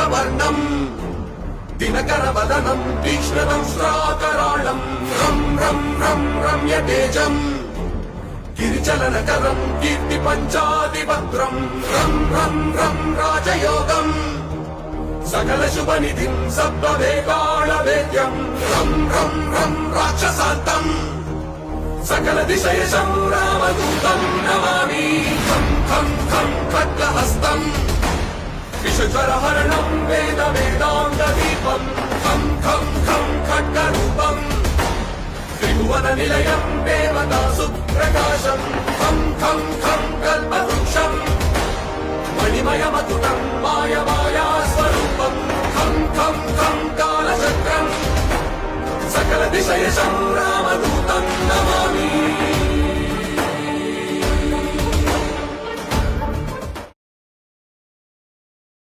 రక్తవర్ణం దినకరవదనం తీక్ష్ణదంష్ట్రాకరాళం రం రం రం రమ్యతేజం గిరిచలనకరం కీర్తి పంచాదిభద్రం రం రం రం రాజయోగం సకల శుభనిధిం సప్తవేగాళవేద్యం రం రం రం రాక్షసాంతం సకల దిశయశం రామదూతం నమామి ఖం ఖం ఖం ఖడ్గహస్తం విషజ్వరహరణం వేద వేదాంగదీపం ఖం ఖం ఖం ఖడ్గరూపం త్రిభువన నిలయం దేవతా సుప్రకాశం ఖం ఖం ఖం కల్పవృక్షం మణిమయమతుటం మాయమాయా స్వరూపం ఖం ఖం ఖం కాలచక్రం సకల దిశయశం రామదూతం నమామి